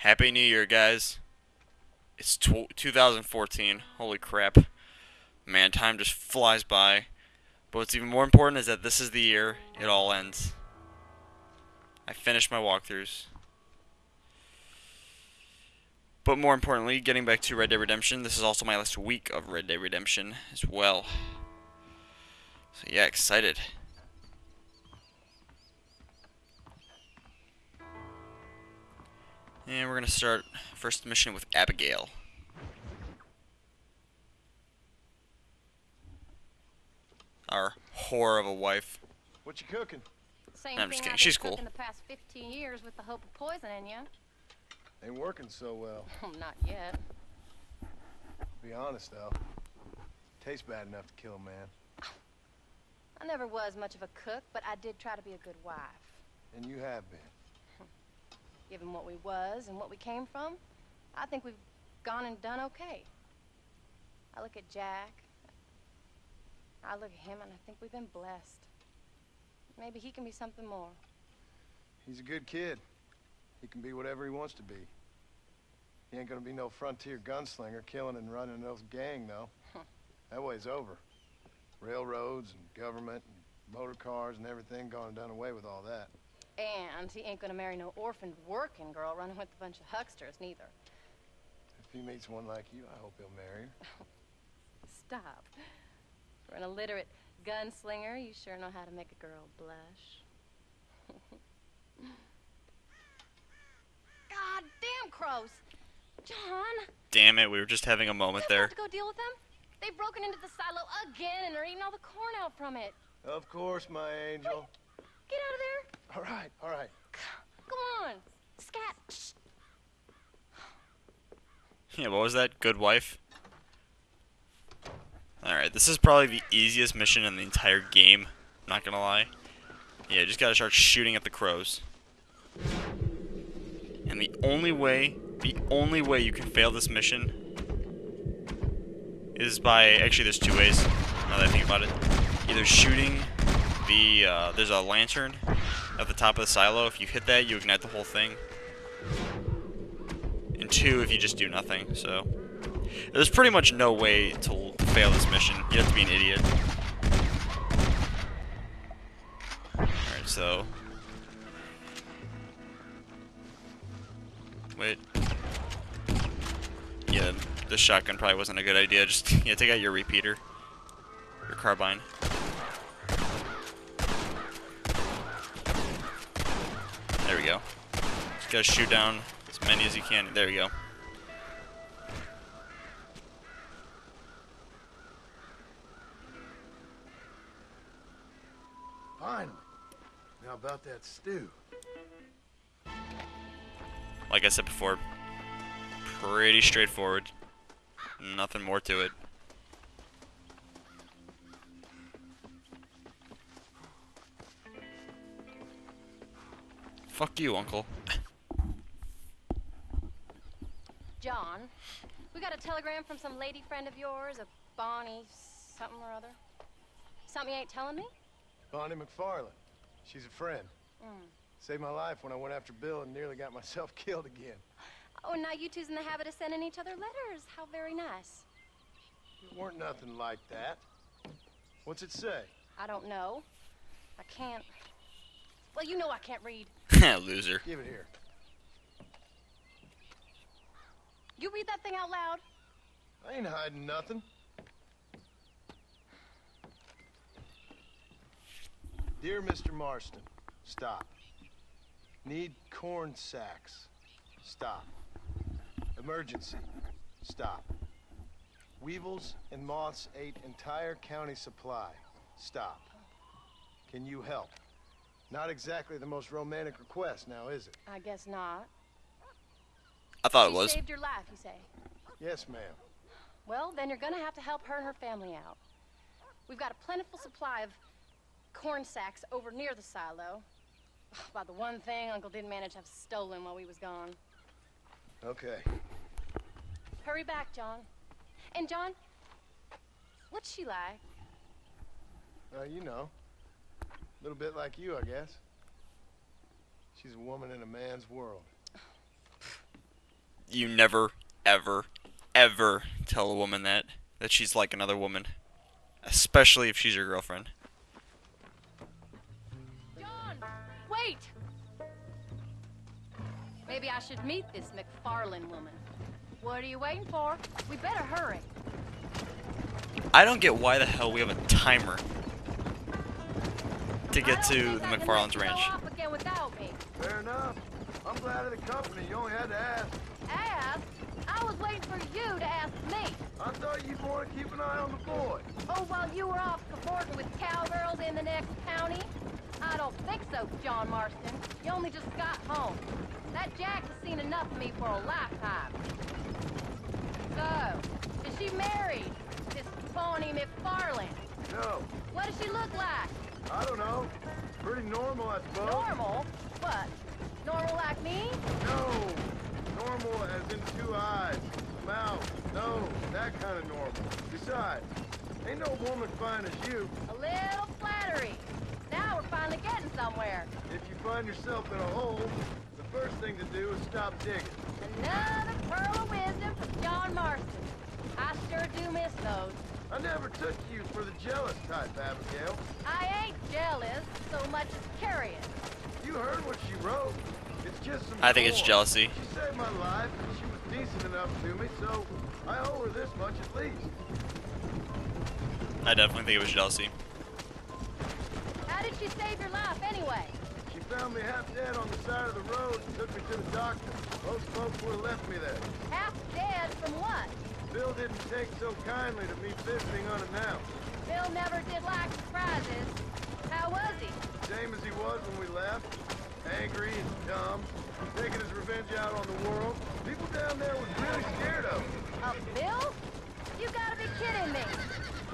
Happy New Year, guys. It's 2014. Holy crap. Man, time just flies by. But what's even more important is that this is the year it all ends. I finished my walkthroughs. But more importantly, getting back to Red Dead Redemption, this is also my last week of Red Dead Redemption as well. So yeah, excited. And we're going to start first mission with Abigail. Our whore of a wife. What you cooking? Same I'm just thing kidding. I've She's been cool. cooking the past 15 years with the hope of poisoning you. Ain't working so well. Not yet. Be honest though, tastes bad enough to kill a man. I never was much of a cook, but I did try to be a good wife. And you have been. Given what we was and what we came from, I think we've gone and done okay. I look at Jack. I look at him and I think we've been blessed. Maybe he can be something more. He's a good kid. He can be whatever he wants to be. He ain't gonna be no frontier gunslinger killing and running those gang, though. That way's over. Railroads and government and motor cars and everything gone and done away with all that. And he ain't gonna marry no orphaned working girl running with a bunch of hucksters, neither. If he meets one like you, I hope he'll marry her. Stop. For an illiterate gunslinger, you sure know how to make a girl blush. God damn crows! John! Damn it, we were just having a moment You there. have to go deal with them? They've broken into the silo again and are eating all the corn out from it. Of course, my angel. Get out of there! All right, all right. Come on! Scat! Shh. Yeah, what was that? Good wife? Alright, this is probably the easiest mission in the entire game. Not gonna lie. Yeah, just gotta start shooting at the crows. And the only way you can fail this mission is by, actually there's two ways, now that I think about it. Either shooting the, there's a lantern at the top of the silo. If you hit that, you ignite the whole thing. And two, if you just do nothing, so. There's pretty much no way to fail this mission. You have to be an idiot. Alright, so. Wait. Yeah, the shotgun probably wasn't a good idea. Just, yeah, take out your repeater. Your carbine. There we go. Just gotta shoot down as many as you can. There we go. Finally. Now about that stew. Like I said before, pretty straightforward. Nothing more to it. Fuck you, Uncle. John, we got a telegram from some lady friend of yours, a Bonnie something or other. Something you ain't telling me? Bonnie McFarland. She's a friend. Saved my life when I went after Bill and nearly got myself killed again. Oh, and now you two's in the habit of sending each other letters. How very nice. It weren't nothing like that. What's it say? I don't know. I can't. Well, you know I can't read. Loser. Give it here. You read that thing out loud? I ain't hiding nothing. Dear Mr. Marston, stop. Need corn sacks. Stop. Emergency. Stop. Weevils and moths ate entire county supply. Stop. Can you help? Not exactly the most romantic request now, is it? I guess not. I thought it She was. saved your life, you say? Yes, ma'am. Well, then you're gonna have to help her and her family out. We've got a plentiful supply of corn sacks over near the silo. About the one thing Uncle didn't manage to have stolen while we was gone. Okay. Hurry back, John. And John, what's she like? You know. A little bit like you, I guess. She's a woman in a man's world. You never, ever, ever tell a woman that she's like another woman, especially if she's your girlfriend. John, wait! Maybe I should meet this McFarlane woman. What are you waiting for? We better hurry. I don't get why the hell we have a timer to get to the McFarlane's ranch. Off again without me. Fair enough. I'm glad of the company. You only had to ask. Ask? I was waiting for you to ask me. I thought you'd want to keep an eye on the boy. Oh, while you were off cavorting with cowgirls in the next county? I don't think so, John Marston. You only just got home. That Jack has seen enough of me for a lifetime. So, is she married? This Pawnee McFarlane? No, What does she look like? I don't know. Pretty normal, I suppose. Normal? What? Normal like me? No, normal as in 2 eyes, mouth, nose, that kind of normal. Besides, ain't no woman fine as you. A little flattery. Now we're finally getting somewhere. If you find yourself in a hole, the first thing to do is stop digging. Another pearl of wisdom from John Marston. I sure do miss those. I never took you for the jealous type, Abigail. I ain't jealous so much as curious. You heard what she wrote. It's just some I think it's corn. jealousy. She saved my life, and she was decent enough to me, so I owe her this much at least. I definitely think it was jealousy. How did she save your life anyway? She found me half dead on the side of the road and took me to the doctor. Most folks would have left me there. Half dead from what? Bill didn't take so kindly to me visiting unannounced. Bill never did like surprises. How was he? Same as he was when we left. Angry and dumb. Taking his revenge out on the world. People down there was really scared of him. Of Bill? You gotta be kidding me.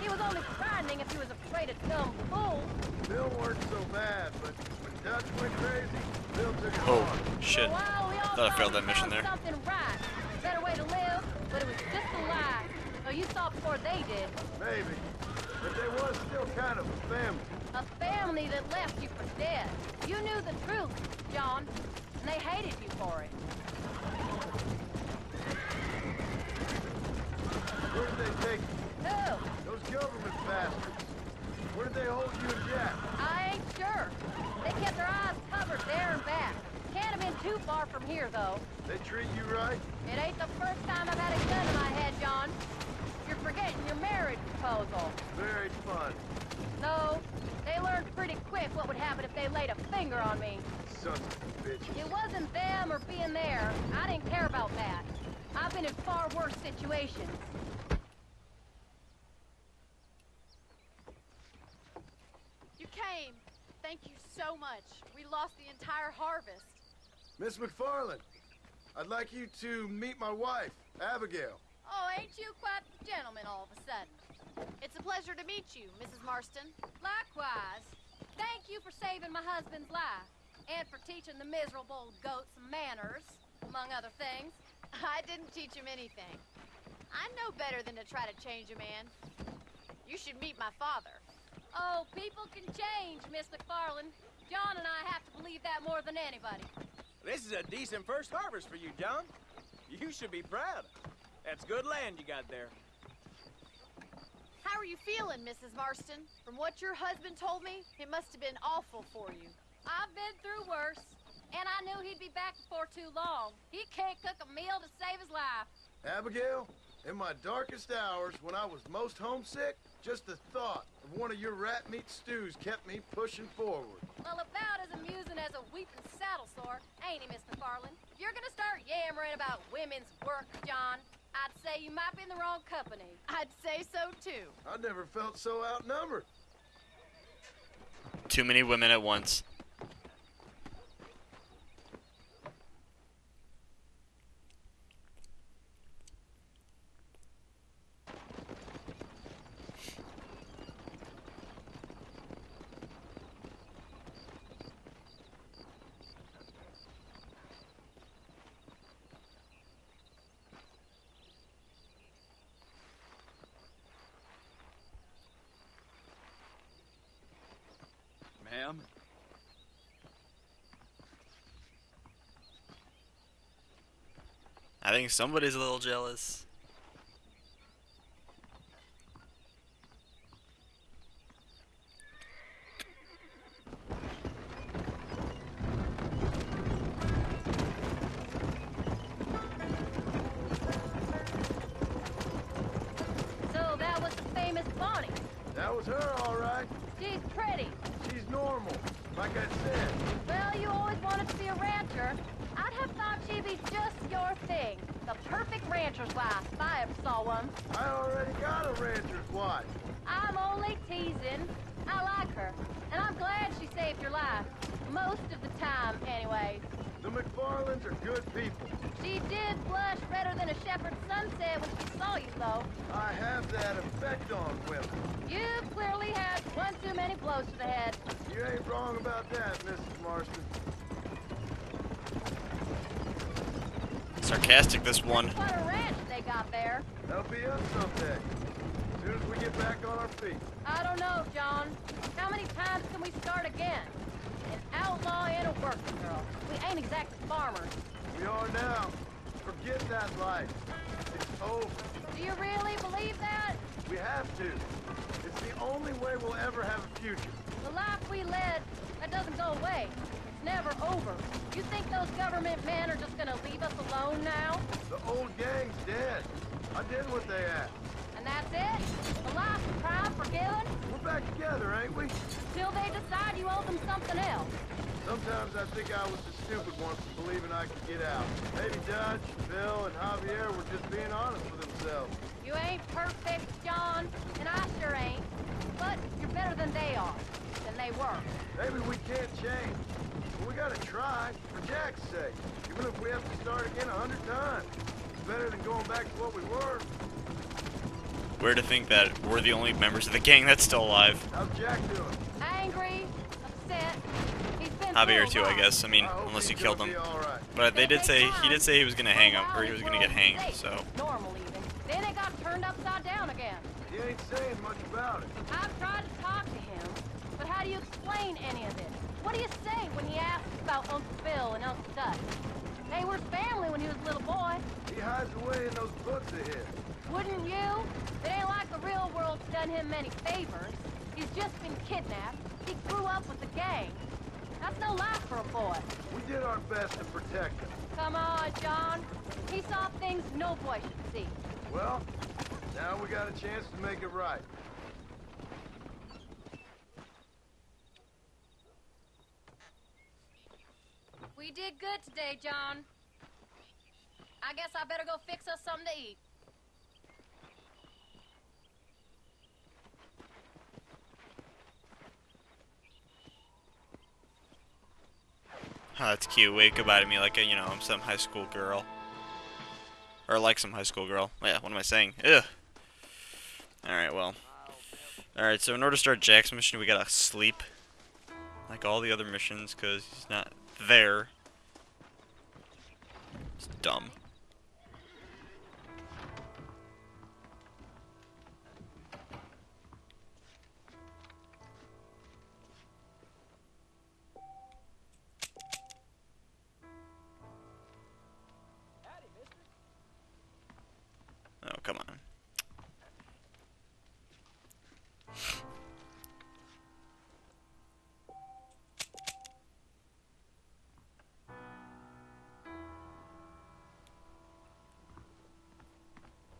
He was only frightening if he was afraid of dumb fools. Bill weren't so bad, but when Dutch went crazy, Bill took it Oh, hard. shit. For a while, we all Thought I thought failed we that mission found there. something right. Better way to live, but it was just a lie. So you saw before they did. Maybe. But there was still kind of a family. A family that left you for dead. You knew the truth, John, and they hated you for it. Where did they take you? Who? Those government bastards. Where did they hold you and Jack? I ain't sure. They kept their eyes covered there and back. Can't have been too far from here, though. They treat you right? It ain't the first time I've had a gun in my head, John. You're forgetting your marriage proposal. Very fun. No, they learned pretty quick what would happen if they laid a finger on me. Sons of bitches. It wasn't them or being there. I didn't care about that. I've been in far worse situations. You came. Thank you so much. We lost the entire harvest. Miss McFarlane, I'd like you to meet my wife, Abigail. Oh, ain't you quite the gentleman all of a sudden? It's a pleasure to meet you, Mrs. Marston. Likewise. Thank you for saving my husband's life. And for teaching the miserable old goat some manners, among other things. I didn't teach him anything. I know better than to try to change a man. You should meet my father. Oh, people can change, Miss McFarlane. John and I have to believe that more than anybody. This is a decent first harvest for you, John. You should be proud. That's good land you got there. How are you feeling, Mrs. Marston? From what your husband told me, it must have been awful for you. I've been through worse, and I knew he'd be back before too long. He can't cook a meal to save his life. Abigail, in my darkest hours, when I was most homesick, just the thought of one of your rat meat stews kept me pushing forward. Well, about as amusing as a weeping saddle sore, ain't he, Miss McFarlane? If you're gonna start yammering about women's work, John, I'd say you might be in the wrong company. I'd say so, too. I never felt so outnumbered. Too many women at once. Ma'am, I think somebody's a little jealous. So that was the famous Bonnie. That was her, all right. She's pretty. She's normal, like I said. Well, you always wanted to be a rancher. I'd have thought she'd be just your thing. The perfect rancher's wife, if I ever saw one. I already got a rancher's wife. I'm only teasing. I like her, and I'm glad she saved your life. Most of the time, anyways. The McFarlands are good people. She did blush redder than a shepherd's sunset when she saw you, though. I have that effect on women. You clearly had one too many blows to the head. You ain't wrong about that, Mrs. Marston. Sarcastic, this one. What a ranch they got there. That'll be us someday. As soon as we get back on our feet. I don't know, John. How many times can we start again? An outlaw and a working girl. We ain't exactly farmers. We are now. Forget that life. It's over. Do you really believe that? We have to. It's the only way we'll ever have a future. The life we led, that doesn't go away. It's never over. You think those government men are just gonna leave us alone now? The old gang's dead. I did what they asked. And that's it? The life of crime forgiven? We're back together, ain't we? Till they decide you owe them something else. Sometimes I think I was the stupid one for believing I could get out. Maybe Dutch, Bill, and Javier were just being honest with themselves. You ain't perfect, John, and I sure ain't. But you're better than they are. Than they were. Maybe we can't change. But we gotta try, for Jack's sake. Even if we have to start again 100 times. It's better than going back to what we were. Weird to think that we're the only members of the gang that's still alive. How's Jack doing? Angry, upset. He's been Javier through too, a I lot. guess. I mean, I hope unless he he's killed gonna him. be all right. But they It did takes say time. he was gonna hang him, or he was gonna get hanged. Hey, So normal even. Then it got turned upside down again. He ain't saying much about it. I've tried to talk to him, but how do you explain any of this? What do you say when he asks about Uncle Phil and Uncle Dutch? They were family when he was a little boy. He hides away in those books of his. Wouldn't you? It ain't like the real world's done him many favors. He's just been kidnapped. He grew up with the gang. That's no life for a boy. We did our best to protect him. Come on, John. He saw things no boy should see. Well, now we got a chance to make it right. We did good today, John. I guess I better go fix us something to eat. oh, that's cute. Wave goodbye to me like I'm some high school girl. Or like some high school girl. Yeah, what am I saying? Ugh. Alright, well. Alright, so in order to start Jack's mission, we gotta sleep. Like all the other missions, because he's not there. It's dumb. Oh, come on.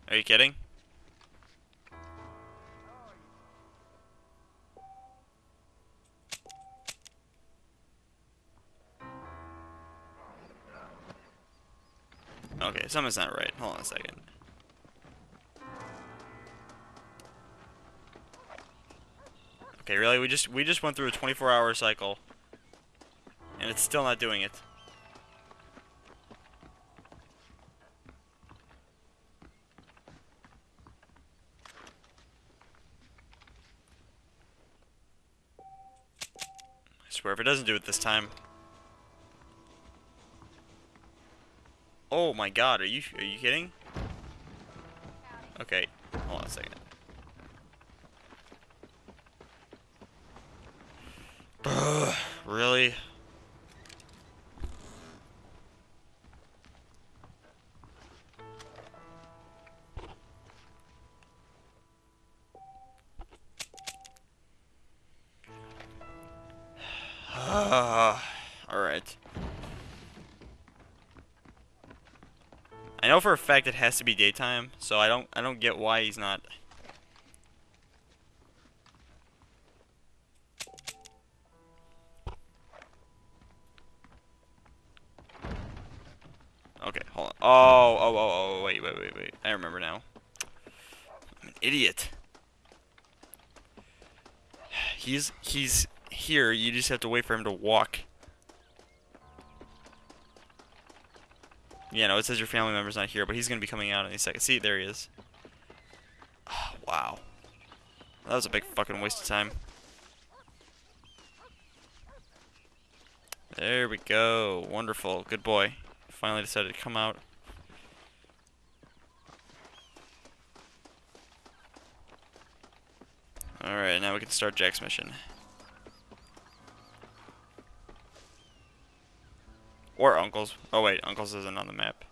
Are you kidding? Okay, something's not right. Hold on a second. Okay, really? We just went through a 24-hour cycle, and it's still not doing it. I swear, if it doesn't do it this time. Oh my God, are you kidding? Okay, hold on a second. Really? I know for a fact it has to be daytime, so I don't get why he's not. Okay, hold on. Oh, wait. I remember now. I'm an idiot. He's here. You just have to wait for him to walk. Yeah, no, it says your family member's not here, but he's gonna be coming out in a second. See, there he is. Oh, wow. That was a big fucking waste of time. There we go. Wonderful. Good boy. Finally decided to come out. Alright, now we can start Jack's mission. Or Uncle's. Oh wait, Uncle's isn't on the map.